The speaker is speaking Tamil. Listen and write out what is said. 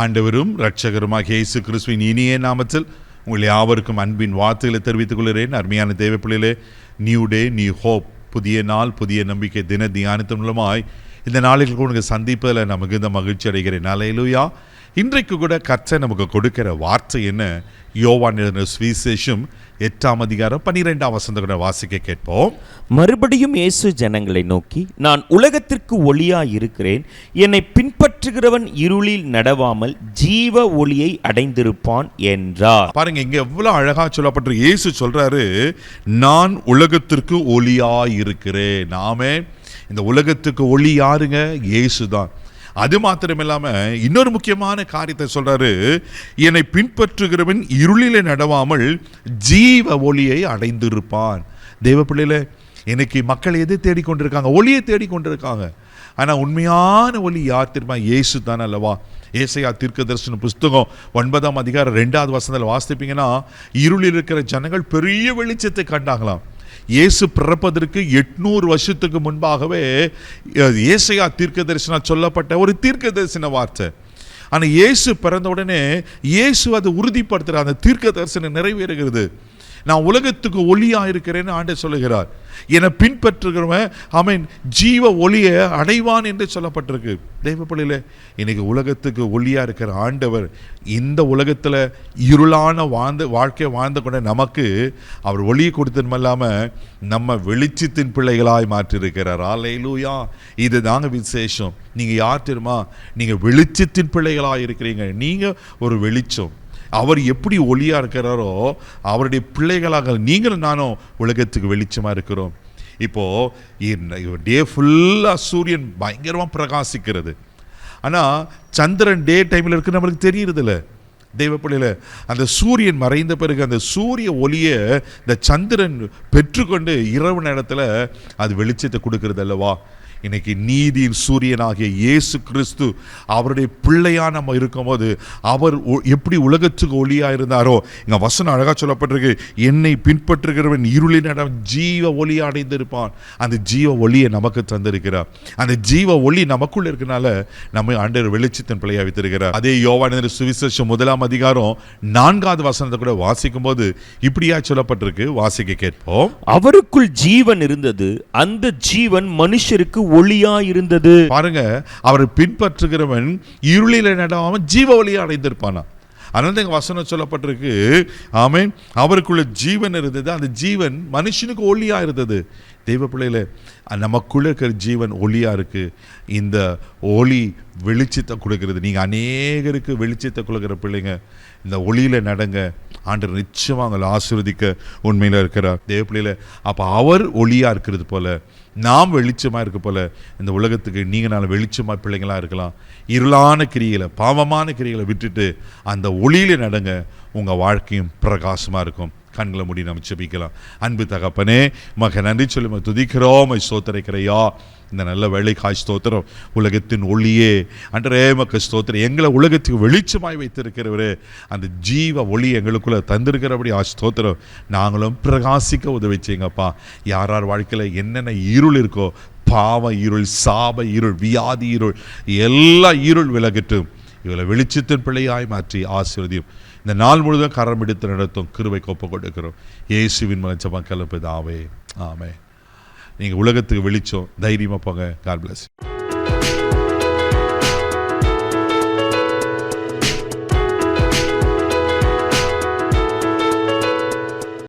ஆண்டவரும் இரட்சகருமாகிய இயேசு கிறிஸ்துவின் இனிய நாமத்தில் உங்கள் யாவருக்கும் அன்பின் வார்த்தைகளை தெரிவித்துக் கொள்கிறேன். அருமையான தேவ பிள்ளைகளே, நியூ டே நியூ ஹோப், புதிய நாள் புதிய நம்பிக்கை தின தியானத்தின் மூலமாய் இந்த நாளில் உங்களுக்கு சந்திப்பதில் நமக்கு இந்த மகிழ்ச்சி அடைகிறேன். அல்லேலூயா. இன்றைக்கு கூட கர்த்தர் நமக்கு கொடுக்கிற வார்த்தை என்ன? யோவான் எழுதின சுவிசேஷம் 8ஆம் அதிகாரம் 12ஆம் வசனத்தை கூட வாசிக்க கேட்போம். மறுபடியும் இயேசு ஜனங்களை நோக்கி, நான் உலகத்திற்கு ஒளியாய் இருக்கிறேன். என்னை பின்பற்றுகிறவன் இருளில் நடவாமல் ஜீவ ஒளியை அடைந்திருப்பான் என்றார். பாருங்க, இங்க எவ்வளவு அழகா சொல்லப்பட்டு இயேசு சொல்றாரு, நான் உலகத்திற்கு ஒளியாய் இருக்கிறேன். நாமே இந்த உலகத்துக்கு ஒளி யாருங்க? இயேசுதான். அது மாத்திரமில்லாம இன்னொரு முக்கியமான காரியத்தை சொல்றாரு, என்னை பின்பற்றுகிறவன் இருளிலே நடவாமல் ஜீவ ஒளியை அடைந்திருப்பான். தேவ பிள்ளையில இன்னைக்கு மக்கள் எதை தேடிக்கொண்டிருக்காங்க? ஒளியை தேடிக்கொண்டிருக்காங்க. ஆனா உண்மையான ஒளி யார் தெரியுமா? இயேசு தான் அல்லவா? ஏசாயா தீர்க்கதரிசன புஸ்தகம் 9ஆம் அதிகாரம் 2வது வசனத்தில் வாசிப்பீங்கன்னா, இருளில் இருக்கிற ஜனங்கள் பெரிய வெளிச்சத்தை கண்டாங்களாம். இயேசு பிறப்பதற்கு 800 வருஷத்துக்கு முன்பாகவே ஏசாயா தீர்க்க தரிசனம் சொல்லப்பட்ட ஒரு தீர்க்க தரிசன வார்த்தை. ஆனால் இயேசு பிறந்த உடனே இயேசு அதை உறுதிப்படுத்துகிற அந்த தீர்க்க தரிசனம் நிறைவேறுகிறது. நான் உலகத்துக்கு ஒளியாக இருக்கிறேன்னு ஆண்டவர் சொல்லுகிறார். என்னை பின்பற்றுகிறவன் அவன் ஜீவ ஒளியை அடைவான் என்று சொல்லப்பட்டிருக்கு. தெய்வ பிள்ளையில இன்னைக்கு உலகத்துக்கு ஒளியாக இருக்கிற ஆண்டவர் இந்த உலகத்தில் இருளான வாழ்க்கை வாழ்ந்து கொண்ட நமக்கு அவர் ஒளியை கொடுத்ததும் இல்லாமல் நம்ம வெளிச்சத்தின் பிள்ளைகளாய் மாற்றிருக்கிறார். அல்லேலூயா. இது தாங்க விசேஷம். நீங்கள் யார் தெரியுமா? நீங்கள் வெளிச்சத்தின் பிள்ளைகளாக இருக்கிறீங்க. நீங்கள் ஒரு வெளிச்சம். அவர் எப்படி ஒளியாக இருக்கிறாரோ அவருடைய பிள்ளைகளாக நீங்களும் நானும் உலகத்துக்கு வெளிச்சமாக இருக்கிறோம். இப்போது டே ஃபுல்லாக சூரியன் பயங்கரமாக பிரகாசிக்கிறது. ஆனால் சந்திரன் டே டைமில் இருக்கு நம்மளுக்கு தெரியுறதில்ல. தெய்வ பிள்ளையில அந்த சூரியன் மறைந்த பிறகு அந்த சூரிய ஒளியை இந்த சந்திரன் பெற்றுக்கொண்டு இரவு நேரத்தில் அது வெளிச்சத்தை கொடுக்கறது அல்லவா? இன்னைக்கு நீதியின் சூரியனாகிய இயேசு கிறிஸ்து அவருடைய பிள்ளையா நம்ம இருக்கும்போது அவர் எப்படி உலகத்துக்கு ஒளியாக இருந்தாரோ, இங்கே வசனம் அழகாக சொல்லப்பட்டிருக்கு, என்னை பின்பற்றுகிறவன் இருளின் இடம் ஜீவ ஒளியை அடைந்திருப்பான். அந்த ஜீவ ஒளியை நமக்கு தந்திருக்கிறார். அந்த ஜீவ ஒளி நமக்குள்ள இருக்கனால நம்ம ஆண்டவர் வெளிச்சத்தின் பிள்ளையாக வைத்திருக்கிறார். அதே யோவான் சுவிசேஷம் 1ஆம் அதிகாரம் 4வது வசனத்தை கூட வாசிக்கும் போது இப்படியா சொல்லப்பட்டிருக்கு. வாசிக்க கேட்போம். அவருக்குள் ஜீவன் இருந்தது, அந்த ஜீவன் மனுஷருக்கு ஒளியா இருந்தது. பாருங்க, அவரை பின்பற்றுகிறவன் இருளில் நடாமல் ஜீவ ஒளியை அடைந்திருப்பானா. அதனால வசனம் சொல்லப்பட்டிருக்கு, ஆமென், அவருக்குள்ள ஜீவன் இருந்தது, அந்த ஜீவன் மனுஷனுக்கு ஒளியா இருந்தது. தெய்வ பிள்ளையில நமக்குள்ள இருக்கிற ஜீவன் ஒளியா இருக்கு. இந்த ஒளி வெளிச்சத்தை கொடுக்கிறது. நீங்க அநேகருக்கு வெளிச்சத்தை கொடுக்கிற பிள்ளைங்க, இந்த ஒளியில நடங்க. ஆண்டவர் நிச்சயமாக அவங்களை ஆசீர்வதிக்க உண்மையில இருக்கிறார். தேவ பிள்ளையில அப்போ அவர் ஒளியா இருக்கிறது போல நாம் வெளிச்சமாக இருக்க போல இந்த உலகத்துக்கு நீங்கள் நான் வெளிச்சமாக பிள்ளைங்களாக இருக்கலாம். இருளான கிரிகளை பாவமான கிரிகளை விட்டுட்டு அந்த ஒளியில நடங்க. உங்கள் வாழ்க்கையும் பிரகாசமாக இருக்கும். கண்களை மூடி நம்ம ஜெபிக்கலாம். அன்பு தகப்பனே, மக நன்றி சொல்லி துதிக்கிறோம், ஸ்தோத்திரிக்கிறையா. இந்த நல்ல வேலைக்காய் ஸ்தோத்திரம். உலகத்தின் ஒளியே அன்றே மக்க ஸ்தோத்திரம். எங்களை உலகத்துக்கு வெளிச்சமாய் வைத்திருக்கிறவரே, அந்த ஜீவ ஒளி எங்களுக்குள்ள தந்திருக்கிறபடி ஸ்தோத்திரம். நாங்களும் பிரகாசிக்க உதவி செய்யுங்கப்பா. யார் யார் வாழ்க்கையில் என்னென்ன இருள் இருக்கோ, பாவ இருள், சாப இருள், வியாதி இருள், எல்லா இருள் விலகட்டும். இவளை வெளிச்சத்தின் பிள்ளையாய் மாற்றி ஆசீர்வதியும். இந்த நாள் முழுவதும் கரம் எடுத்து நடத்தும் கிருபை ஒப்பு கொடுக்கிறோம். இயேசுவின் மூலம் ஜெபம் கேளும் பிதாவே, ஆமென். நீங்கள் உலகத்துக்கு வெளிச்சம். தைரியமாக போங்க. God bless you.